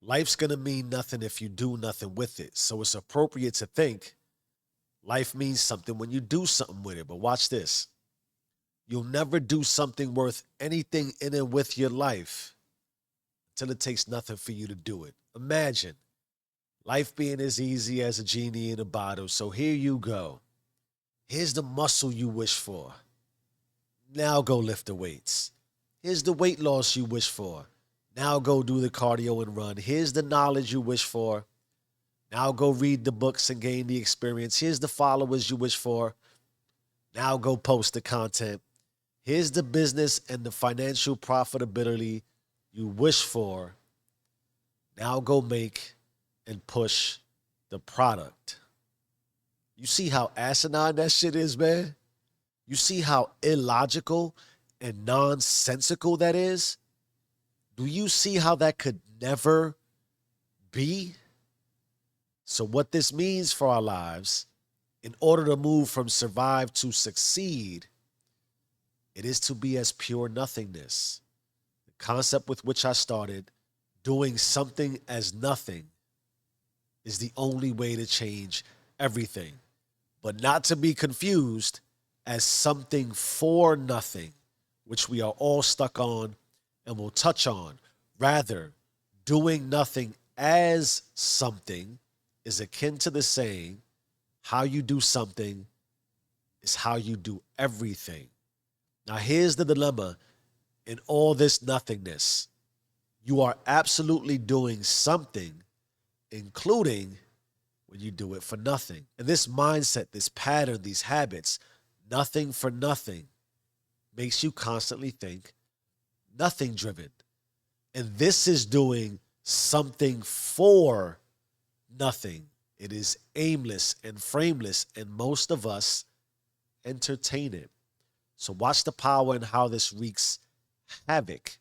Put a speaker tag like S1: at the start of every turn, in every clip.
S1: Life's going to mean nothing if you do nothing with it. So it's appropriate to think life means something when you do something with it. But watch this. You'll never do something worth anything in and with your life until it takes nothing for you to do it. Imagine life being as easy as a genie in a bottle. So here you go. Here's the muscle you wish for. Now go lift the weights. Here's the weight loss you wish for. Now go do the cardio and run. Here's the knowledge you wish for. Now go read the books and gain the experience. Here's the followers you wish for. Now go post the content. Here's the business and the financial profitability you wish for. Now go make and push the product. You see how asinine that shit is, man? You see how illogical and nonsensical that is? Do you see how that could never be? So what this means for our lives, in order to move from survive to succeed, it is to be as pure nothingness. The concept with which I started, doing something as nothing, is the only way to change everything. But not to be confused as something for nothing, which we are all stuck on and will touch on. Rather, doing nothing as something is akin to the saying, how you do something is how you do everything. Now, here's the dilemma in all this nothingness. You are absolutely doing something, including when you do it for nothing. And this mindset, this pattern, these habits, nothing for nothing, makes you constantly think nothing driven. And this is doing something for nothing. It is aimless and frameless, and most of us entertain it. So watch the power and how this wreaks havoc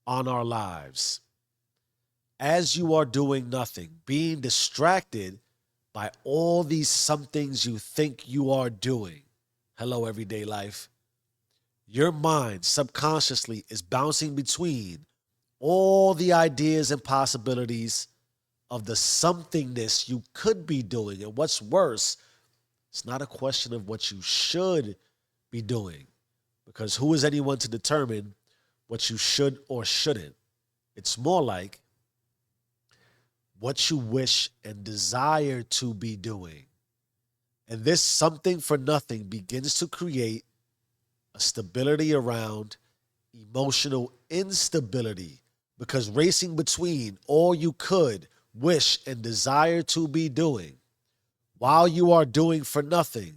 S1: on our lives. As you are doing nothing, being distracted by all these somethings you think you are doing. Hello, everyday life. Your mind subconsciously is bouncing between all the ideas and possibilities of the somethingness you could be doing. And what's worse, it's not a question of what you should be doing, because who is anyone to determine what you should or shouldn't? It's more like what you wish and desire to be doing. And this something for nothing begins to create a stability around emotional instability, because racing between all you could, wish, and desire to be doing while you are doing for nothing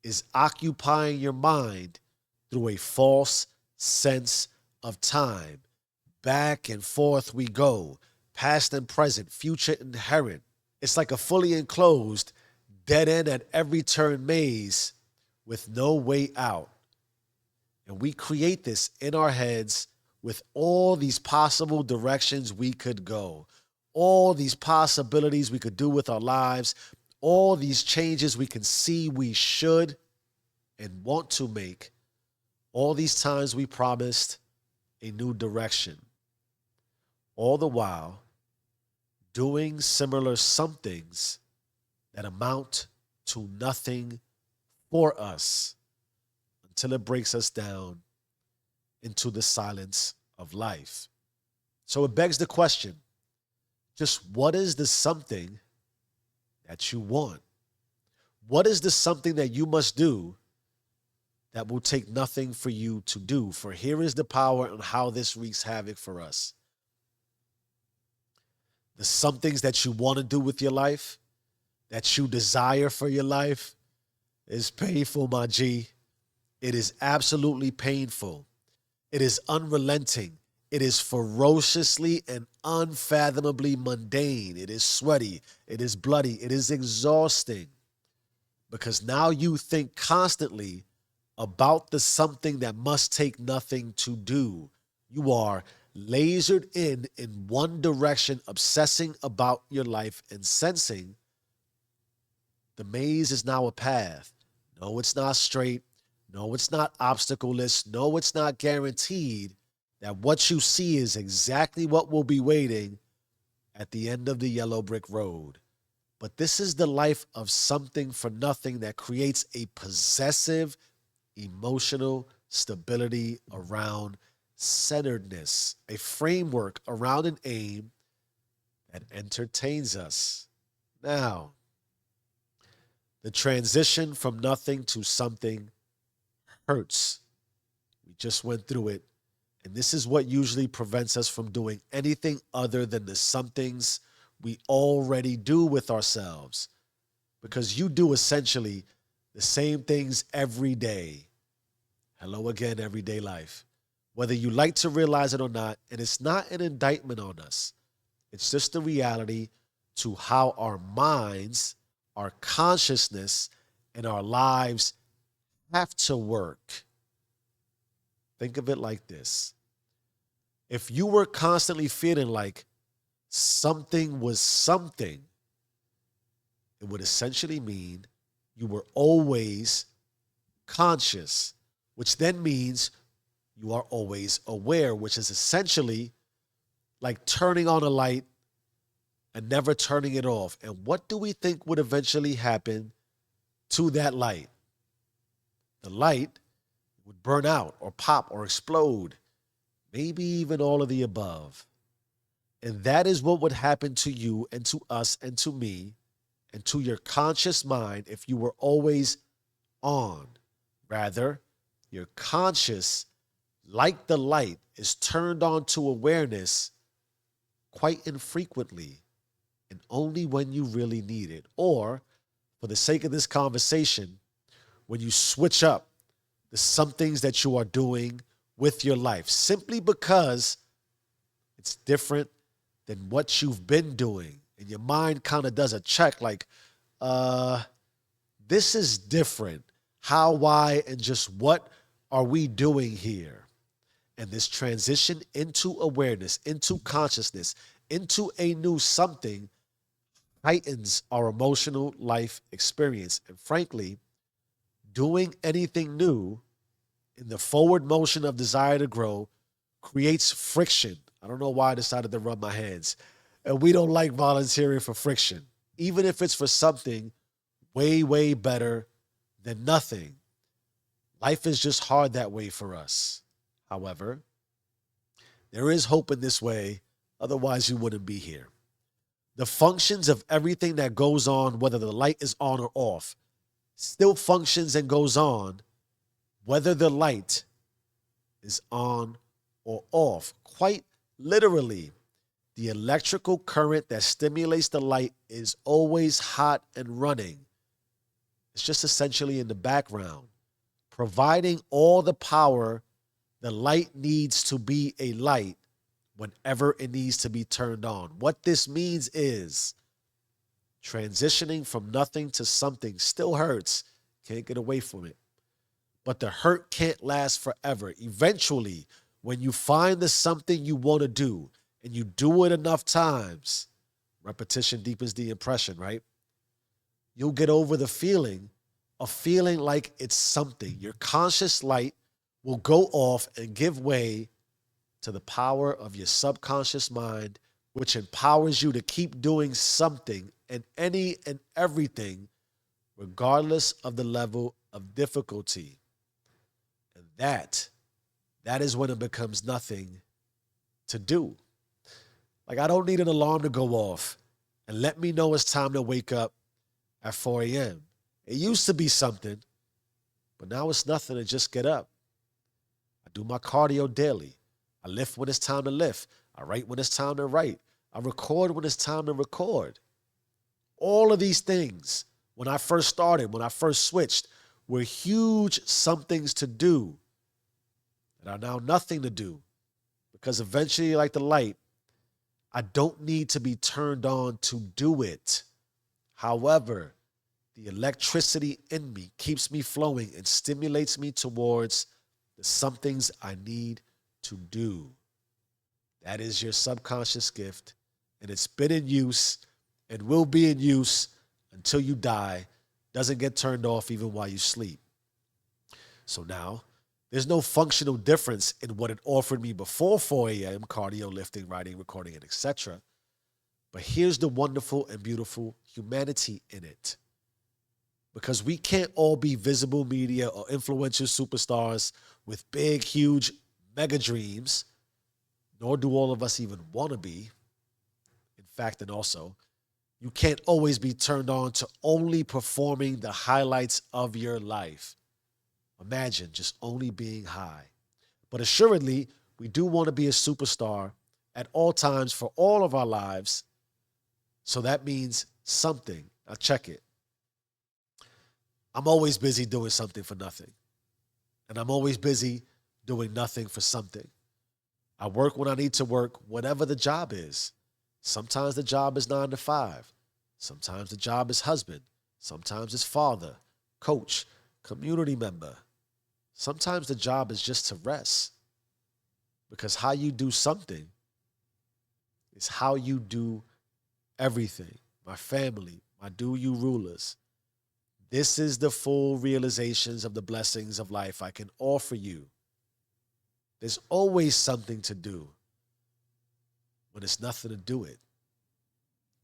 S1: is occupying your mind through a false sense of time. Back and forth we go, past and present, future inherent. It's like a fully enclosed, dead end at every turn maze with no way out. And we create this in our heads with all these possible directions we could go, all these possibilities we could do with our lives, all these changes we can see we should and want to make, all these times we promised a new direction. All the while, doing similar somethings that amount to nothing for us until it breaks us down into the silence of life. So it begs the question, just what is the something that you want? What is the something that you must do that will take nothing for you to do? For here is the power on how this wreaks havoc for us. The some things that you want to do with your life, that you desire for your life, is painful, my G. It is absolutely painful. It is unrelenting. It is ferociously and unfathomably mundane. It is sweaty. It is bloody. It is exhausting. Because now you think constantly about the something that must take nothing to do. You are lasered in one direction, obsessing about your life and sensing the maze is now a path. No, it's not straight. No, it's not obstacle-less. No, it's not guaranteed that what you see is exactly what will be waiting at the end of the yellow brick road. But this is the life of something for nothing that creates a possessive emotional stability around centeredness, a framework around an aim that entertains us. Now, the transition from nothing to something hurts. We just went through it. And this is what usually prevents us from doing anything other than the somethings we already do with ourselves. Because you do essentially the same things every day. Hello again, everyday life. Whether you like to realize it or not, and it's not an indictment on us. It's just the reality to how our minds, our consciousness, and our lives have to work. Think of it like this. If you were constantly feeling like something was something, it would essentially mean you were always conscious, which then means you are always aware, which is essentially like turning on a light and never turning it off. And what do we think would eventually happen to that light? The light would burn out or pop or explode, maybe even all of the above. And that is what would happen to you and to us and to me and to your conscious mind if you were always on. Rather, your conscious, like the light, is turned on to awareness quite infrequently and only when you really need it. Or, for the sake of this conversation, when you switch up the some things that you are doing with your life, simply because it's different than what you've been doing. And your mind kind of does a check like, this is different. How, why, and just what are we doing here? And this transition into awareness, into consciousness, into a new something heightens our emotional life experience. And frankly, doing anything new in the forward motion of desire to grow creates friction. I don't know why I decided to rub my hands. And we don't like volunteering for friction, even if it's for something way, way better than nothing. Life is just hard that way for us. However, there is hope in this way, otherwise, you wouldn't be here. The functions of everything that goes on, whether the light is on or off, still functions and goes on, whether the light is on or off. Quite literally, the electrical current that stimulates the light is always hot and running. It's just essentially in the background, providing all the power the light needs to be a light whenever it needs to be turned on. What this means is transitioning from nothing to something still hurts. Can't get away from it. But the hurt can't last forever. Eventually, when you find the something you want to do and you do it enough times, repetition deepens the impression, right? You'll get over the feeling of feeling like it's something. Your conscious light will go off and give way to the power of your subconscious mind, which empowers you to keep doing something and any and everything, regardless of the level of difficulty. And that is when it becomes nothing to do. Like, I don't need an alarm to go off and let me know it's time to wake up at 4 a.m. It used to be something, but now it's nothing to just get up. I do my cardio daily. I lift when it's time to lift. I write when it's time to write. I record when it's time to record. All of these things, when I first started, when I first switched, were huge somethings to do that are now nothing to do. Because eventually, like the light, I don't need to be turned on to do it. However, the electricity in me keeps me flowing and stimulates me towards the somethings I need to do. That is your subconscious gift, and it's been in use and will be in use until you die. Doesn't get turned off even while you sleep. So now, there's no functional difference in what it offered me before 4 a.m., cardio, lifting, writing, recording, and etc. But here's the wonderful and beautiful humanity in it. Because we can't all be visible media or influential superstars with big, huge mega dreams, nor do all of us even want to be. In fact, and also, you can't always be turned on to only performing the highlights of your life. Imagine just only being high. But assuredly, we do want to be a superstar at all times for all of our lives. So that means something. Now, check it. I'm always busy doing something for nothing. And I'm always busy doing nothing for something. I work when I need to work, whatever the job is. Sometimes the job is 9 to 5. Sometimes the job is husband. Sometimes it's father, coach, community member. Sometimes the job is just to rest. Because how you do something is how you do everything. My family, my do you rulers. This is the full realizations of the blessings of life I can offer you. There's always something to do when it's nothing to do it.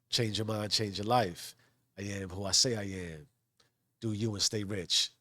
S1: Change your mind, change your life. I am who I say I am. Do you and stay rich.